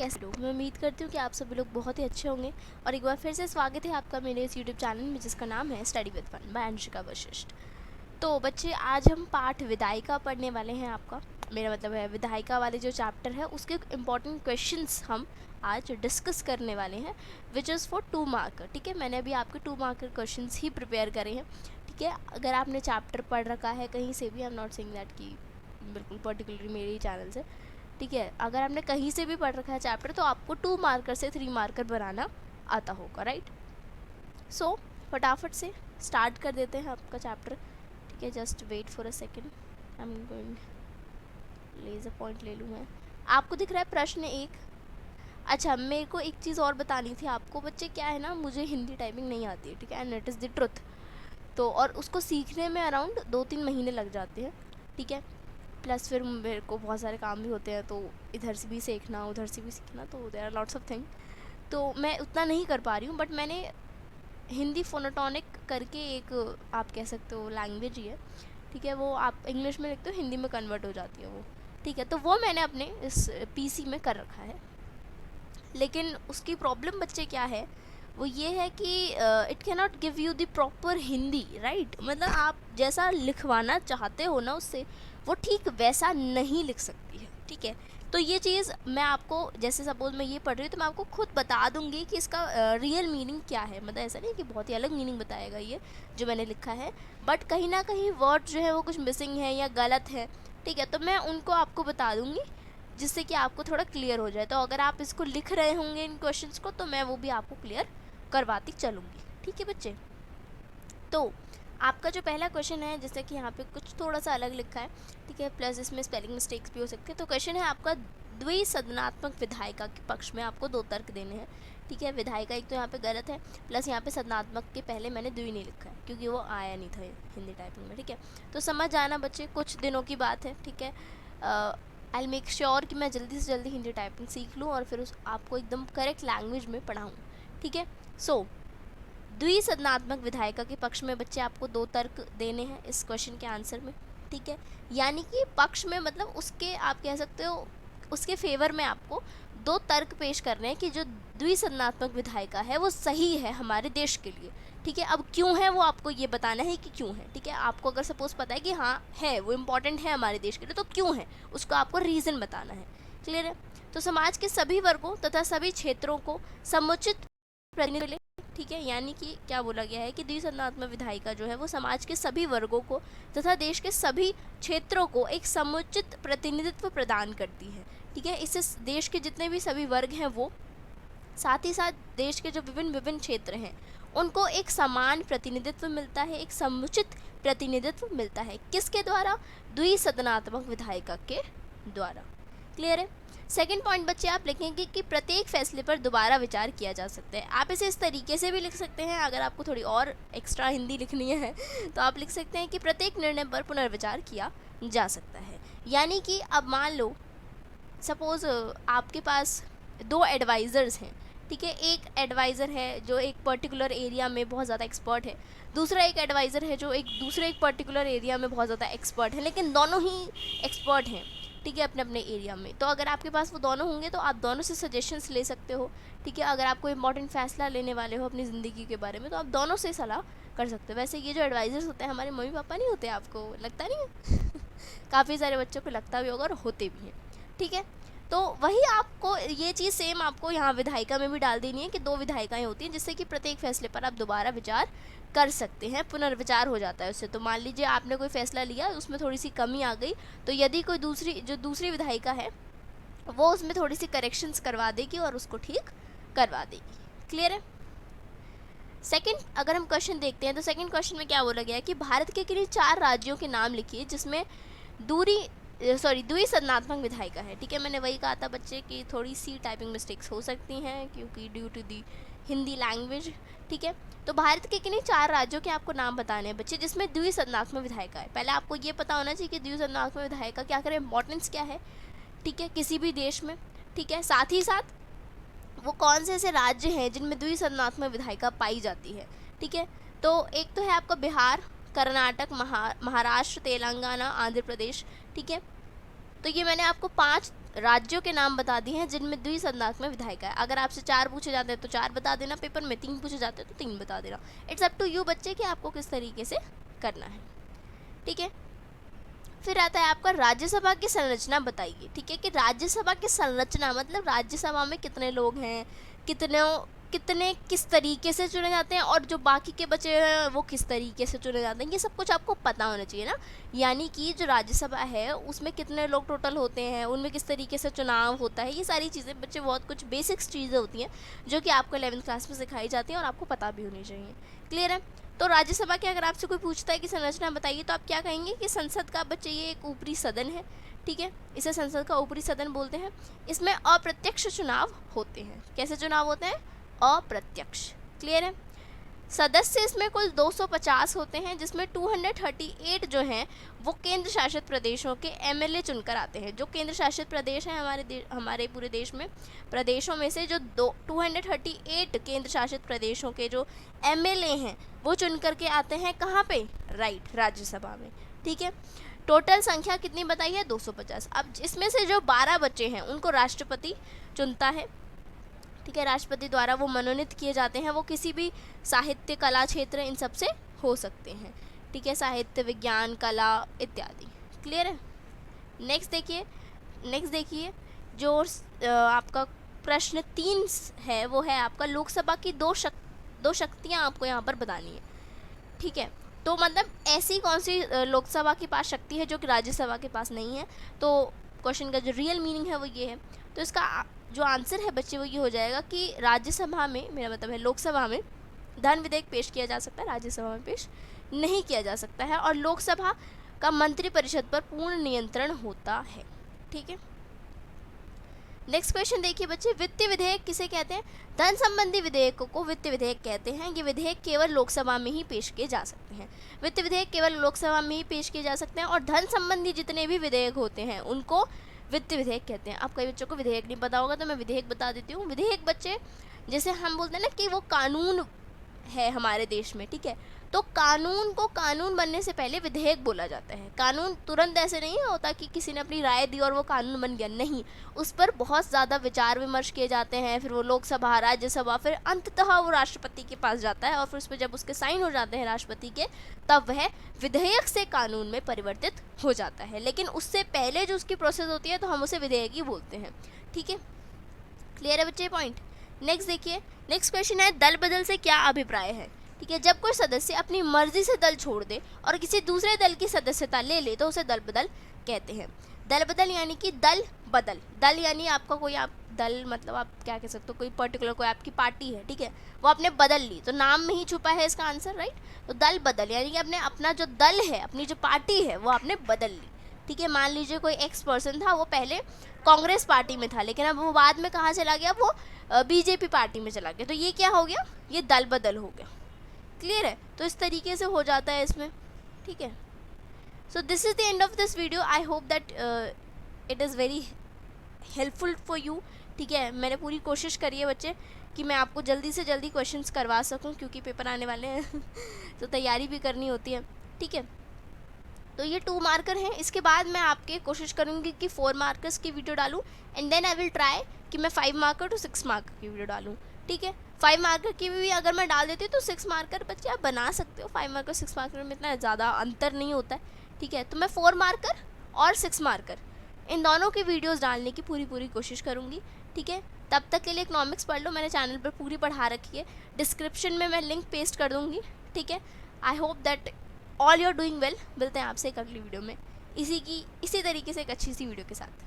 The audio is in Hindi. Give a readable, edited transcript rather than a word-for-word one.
कैसे लोग। मैं उम्मीद करती हूँ कि आप सभी लोग बहुत ही अच्छे होंगे और एक बार फिर से स्वागत है आपका मेरे इस यूट्यूब चैनल में जिसका नाम है study with fun by Anshika Vashishth. तो बच्चे, आज हम पाठ विधायिका पढ़ने वाले हैं। आपका मेरा मतलब है विधायिका वाले जो चैप्टर है उसके इम्पॉर्टेंट क्वेश्चंस हम आज डिस्कस करने वाले हैं, विच इज़ फॉर 2 मार्कर। ठीक है, मैंने अभी आपके 2 मार्कर क्वेश्चंस ही प्रिपेयर करे हैं। ठीक है, अगर आपने चैप्टर पढ़ रखा है कहीं से भी, I am not saying that कि बिल्कुल पर्टिकुलरली मेरे ही चैनल से, ठीक है, अगर आपने कहीं से भी पढ़ रखा है चैप्टर तो आपको 2 मार्कर से 3 मार्कर बनाना आता होगा, राइट। सो फटाफट से स्टार्ट कर देते हैं आपका चैप्टर। ठीक है, just wait for a second, I am going laser point ले लूँ मैं। आपको दिख रहा है प्रश्न 1। अच्छा, मेरे को एक चीज़ और बतानी थी आपको बच्चे, क्या है ना, मुझे हिंदी टाइपिंग नहीं आती है, ठीक है, and it is the truth. तो और उसको सीखने में अराउंड 2-3 महीने लग जाते हैं, ठीक है, प्लस फिर मेरे को बहुत सारे काम भी होते हैं, तो इधर से भी सीखना उधर से भी सीखना, तो there are lots of thing, तो मैं उतना नहीं कर पा रही हूँ। बट मैंने हिंदी फोनोटॉनिक करके एक, आप कह सकते हो लैंग्वेज ही है, ठीक है, वो आप इंग्लिश में लिखते हो हिंदी में कन्वर्ट हो जाती है वो, ठीक है, तो वो मैंने अपने इस पीसी में कर रखा है। लेकिन उसकी प्रॉब्लम बच्चे क्या है, वो ये है कि it can not give you the proper Hindi, right. मतलब आप जैसा लिखवाना चाहते हो ना उससे, वो ठीक वैसा नहीं लिख सकती है, ठीक है। तो ये चीज़ मैं आपको, जैसे सपोज मैं ये पढ़ रही हूँ तो मैं आपको खुद बता दूंगी कि इसका रियल मीनिंग क्या है। मतलब ऐसा नहीं कि बहुत ही अलग मीनिंग बताएगा ये जो मैंने लिखा है, बट कहीं ना कहीं वर्ड जो है वो कुछ मिसिंग है या गलत है, ठीक है, तो मैं उनको आपको बता दूंगी जिससे कि आपको थोड़ा क्लियर हो जाए। तो अगर आप इसको लिख रहे होंगे इन क्वेश्चंस को, तो मैं वो भी आपको क्लियर करवाती चलूँगी, ठीक है बच्चे। तो आपका जो पहला क्वेश्चन है, जैसे कि यहाँ पे कुछ थोड़ा सा अलग लिखा है, ठीक है, प्लस इसमें स्पेलिंग मिस्टेक्स भी हो सकते हैं। तो क्वेश्चन है आपका, द्विसदनात्मक विधायिका के पक्ष में आपको 2 तर्क देने हैं, ठीक है। विधायिका एक तो यहाँ पे गलत है, प्लस यहाँ पे सदनात्मक के पहले मैंने द्वि नहीं लिखा है क्योंकि वो आया नहीं था हिंदी टाइपिंग में, ठीक है। तो समझ जाना बच्चे, कुछ दिनों की बात है, ठीक है। आई मेक श्योर कि मैं जल्दी से जल्दी हिंदी टाइपिंग सीख लूँ और फिर उस आपको एकदम करेक्ट लैंग्वेज में पढ़ाऊँ, ठीक है। सो द्विसदनात्मक विधायिका के पक्ष में बच्चे आपको 2 तर्क देने हैं इस क्वेश्चन के आंसर में, ठीक है। यानी कि पक्ष में मतलब उसके, आप कह सकते हो उसके फेवर में आपको 2 तर्क पेश करने हैं कि जो द्विसदनात्मक विधायिका है वो सही है हमारे देश के लिए, ठीक है। अब क्यों है वो आपको ये बताना है कि क्यों है, ठीक है। आपको अगर सपोज पता है कि हाँ है, वो इम्पॉर्टेंट है हमारे देश के लिए, तो क्यों है उसको आपको रीज़न बताना है, क्लियर है। तो समाज के सभी वर्गों तथा सभी क्षेत्रों को समुचित प्रतिनिधित्व, ठीक है, यानी कि क्या बोला गया है कि द्विसदनात्मक विधायिका जो है वो समाज के सभी वर्गों को तथा देश के सभी क्षेत्रों को एक समुचित प्रतिनिधित्व प्रदान करती है, ठीक है। इससे देश के जितने भी सभी वर्ग हैं वो, साथ ही साथ देश के जो विभिन्न क्षेत्र हैं उनको एक समान प्रतिनिधित्व मिलता है, एक समुचित प्रतिनिधित्व मिलता है। किसके द्वारा? द्विसदनात्मक विधायिका के द्वारा, क्लियर है। सेकंड पॉइंट बच्चे आप लिखेंगे कि प्रत्येक फैसले पर दोबारा विचार किया जा सकता है। आप इसे इस तरीके से भी लिख सकते हैं, अगर आपको थोड़ी और एक्स्ट्रा हिंदी लिखनी है तो आप लिख सकते हैं कि प्रत्येक निर्णय पर पुनर्विचार किया जा सकता है। यानी कि अब मान लो सपोज आपके पास 2 एडवाइज़र्स हैं, ठीक है। एक एडवाइज़र है जो एक पर्टिकुलर एरिया में बहुत ज़्यादा एक्सपर्ट है, दूसरा एक एडवाइज़र है जो एक पर्टिकुलर एरिया में बहुत ज़्यादा एक्सपर्ट है, लेकिन दोनों ही एक्सपर्ट हैं, ठीक है, अपने अपने एरिया में। तो अगर आपके पास वो दोनों होंगे तो आप दोनों से सजेशंस ले सकते हो, ठीक है। अगर आप कोई इंपॉर्टेंट फैसला लेने वाले हो अपनी ज़िंदगी के बारे में तो आप दोनों से सलाह कर सकते हो। वैसे ये जो एडवाइज़र्स होते हैं हमारे मम्मी पापा नहीं होते, आपको लगता नहीं है काफ़ी सारे बच्चों को लगता भी होगा और होते भी हैं, ठीक है। तो वही आपको ये चीज़ सेम आपको यहाँ विधायिका में भी डाल देनी है कि 2 विधायिकाएँ होती हैं जिससे कि प्रत्येक फैसले पर आप दोबारा विचार कर सकते हैं, पुनर्विचार हो जाता है उससे। तो मान लीजिए आपने कोई फैसला लिया, उसमें थोड़ी सी कमी आ गई, तो यदि कोई दूसरी विधायिका है वो उसमें थोड़ी सी करेक्शंस करवा देगी और उसको ठीक करवा देगी, क्लियर है। सेकंड अगर हम क्वेश्चन देखते हैं तो सेकंड क्वेश्चन में क्या बोला गया है कि भारत के किन्हीं 4 राज्यों के नाम लिखिए जिसमें द्विसदनात्मक विधायिका है, ठीक है। मैंने वही कहा था बच्चे कि थोड़ी सी टाइपिंग मिस्टेक्स हो सकती हैं क्योंकि due to the Hindi language, ठीक है। तो भारत के किन्हीं 4 राज्यों के आपको नाम बताने हैं बच्चे जिसमें द्विसदनात्मक विधायिका है। पहले आपको ये पता होना चाहिए कि द्विसदनात्मक विधायिका क्या करे, इंपॉर्टेंस क्या है, ठीक है, किसी भी देश में, ठीक है। साथ ही साथ वो कौन से ऐसे राज्य हैं जिनमें द्विसदनात्मक विधायिका पाई जाती है, ठीक है। तो एक तो है आपका बिहार, कर्नाटक, महाराष्ट्र, तेलंगाना, आंध्र प्रदेश, ठीक है। तो ये मैंने आपको 5 राज्यों के नाम बता दिए हैं जिनमें द्विसंधात्मक विधायिका है। अगर आपसे 4 पूछे जाते हैं तो 4 बता देना पेपर में, 3 पूछे जाते हैं तो 3 बता देना। इट्स अप टू यू बच्चे कि आपको किस तरीके से करना है, ठीक है। फिर आता है आपका राज्यसभा की संरचना बताइए, ठीक है, कि राज्यसभा की संरचना मतलब राज्यसभा में कितने लोग हैं, कितने किस तरीके से चुने जाते हैं, और जो बाकी के बचे हैं वो किस तरीके से चुने जाते हैं, ये सब कुछ आपको पता होना चाहिए ना। यानी कि जो राज्यसभा है उसमें कितने लोग टोटल होते हैं, उनमें किस तरीके से चुनाव होता है, ये सारी चीज़ें बच्चे बहुत कुछ बेसिक्स चीज़ें होती हैं जो कि आपको 11th क्लास में सिखाई जाती हैं और आपको पता भी होनी चाहिए। क्लियर है। तो राज्यसभा के अगर आपसे कोई पूछता है कि संरचना बताइए तो आप क्या कहेंगे कि संसद का बच्चे ये एक ऊपरी सदन है, ठीक है, इसे संसद का ऊपरी सदन बोलते हैं। इसमें अप्रत्यक्ष चुनाव होते हैं। कैसे चुनाव होते हैं? अप्रत्यक्ष। क्लियर है। सदस्य इसमें कुल 250 होते हैं, जिसमें 238 जो हैं वो केंद्र शासित प्रदेशों के एमएलए चुनकर आते हैं। जो केंद्र शासित प्रदेश हैं हमारे पूरे देश में, प्रदेशों में से जो 238 केंद्र शासित प्रदेशों के जो एमएलए हैं वो चुन करके आते हैं कहाँ पे? राइट, राज्यसभा में, ठीक है। टोटल संख्या कितनी बताई है? 250। अब इसमें से जो 12 बच्चे हैं उनको राष्ट्रपति चुनता है, ठीक है, राष्ट्रपति द्वारा वो मनोनीत किए जाते हैं। वो किसी भी साहित्य, कला क्षेत्र इन सब से हो सकते हैं, ठीक है, साहित्य, विज्ञान, कला इत्यादि। क्लियर है। नेक्स्ट देखिए जो आपका प्रश्न 3 है वो है आपका लोकसभा की दो शक्तियाँ आपको यहाँ पर बतानी है, ठीक है। तो मतलब ऐसी कौन सी लोकसभा के पास शक्ति है जो कि राज्यसभा के पास नहीं है? तो क्वेश्चन का जो रियल मीनिंग है वो ये है। तो इसका जो आंसर है बच्चे वो ये हो जाएगा कि राज्यसभा में, मेरा मतलब है लोकसभा में धन विधेयक पेश किया जा सकता है, राज्यसभा में पेश नहीं किया जा सकता है, और लोकसभा का मंत्रिपरिषद पर पूर्ण नियंत्रण होता है, ठीक है। नेक्स्ट क्वेश्चन देखिए बच्चे, वित्तीय विधेयक किसे कहते हैं? धन संबंधी विधेयकों को वित्तीय विधेयक कहते हैं। ये विधेयक केवल लोकसभा में ही पेश किए जा सकते हैं। वित्तीय विधेयक केवल लोकसभा में ही पेश किए जा सकते हैं, और धन संबंधी जितने भी विधेयक होते हैं उनको वित्तीय विधेयक कहते हैं। अब कई बच्चों को विधेयक नहीं पता होगा तो मैं विधेयक बता देती हूँ। विधेयक बच्चे जैसे हम बोलते हैं ना कि वो कानून है हमारे देश में, ठीक है, तो कानून को कानून बनने से पहले विधेयक बोला जाता है। कानून तुरंत ऐसे नहीं होता कि किसी ने अपनी राय दी और वो कानून बन गया, नहीं, उस पर बहुत ज़्यादा विचार विमर्श किए जाते हैं, फिर वो लोकसभा, राज्यसभा, फिर अंततः वो राष्ट्रपति के पास जाता है, और फिर उस पर जब उसके साइन हो जाते हैं राष्ट्रपति के, तब वह विधेयक से कानून में परिवर्तित हो जाता है। लेकिन उससे पहले जो उसकी प्रोसेस होती है तो हम उसे विधेयक ही बोलते हैं, ठीक है। क्लियर है बच्चे पॉइंट। नेक्स्ट देखिए, नेक्स्ट क्वेश्चन है दल बदल से क्या अभिप्राय है? ठीक है, जब कोई सदस्य अपनी मर्जी से दल छोड़ दे और किसी दूसरे दल की सदस्यता ले ले तो उसे दल बदल कहते हैं। दल बदल यानी कि दल बदल, दल यानी आपका कोई, आप दल मतलब आप क्या कह सकते हो, कोई पर्टिकुलर कोई आपकी पार्टी है, ठीक है, वो आपने बदल ली, तो नाम में ही छुपा है इसका आंसर, राइट। तो दल बदल यानी कि आपने अपना जो दल है, अपनी जो पार्टी है वो आपने बदल ली, ठीक है। मान लीजिए कोई एक्स पर्सन था, वो पहले कांग्रेस पार्टी में था, लेकिन अब वो बाद में कहाँ चला गया, वो बीजेपी पार्टी में चला गया, तो ये क्या हो गया, ये दल बदल हो गया। क्लियर है। तो इस तरीके से हो जाता है इसमें, ठीक है। So this is the end of this video. I hope that it is very helpful for you, ठीक है। मैंने पूरी कोशिश करी है बच्चे कि मैं आपको जल्दी से जल्दी क्वेश्चंस करवा सकूं, क्योंकि पेपर आने वाले हैं तो तैयारी भी करनी होती है, ठीक है। तो ये 2 मार्कर हैं। इसके बाद मैं आपके कोशिश करूँगी कि 4 मार्कर्स की वीडियो डालूँ, and then I will try कि मैं 5 मार्कर टू 6 मार्कर की वीडियो डालूँ, ठीक है। 5 मार्कर की भी अगर मैं डाल देती हूँ तो 6 मार्कर बच्चे आप बना सकते हो। 5 मार्कर 6 मार्कर में इतना ज़्यादा अंतर नहीं होता है, ठीक है। तो मैं 4 मार्कर और 6 मार्कर इन दोनों की वीडियोस डालने की पूरी कोशिश करूँगी, ठीक है। तब तक के लिए इकोनॉमिक्स पढ़ लो, मैंने चैनल पर पूरी पढ़ा रखी है, डिस्क्रिप्शन में मैं लिंक पेस्ट कर दूँगी, ठीक है। I hope that all you are doing well. मिलते हैं आपसे एक अगली वीडियो में इसी तरीके से एक अच्छी सी वीडियो के साथ।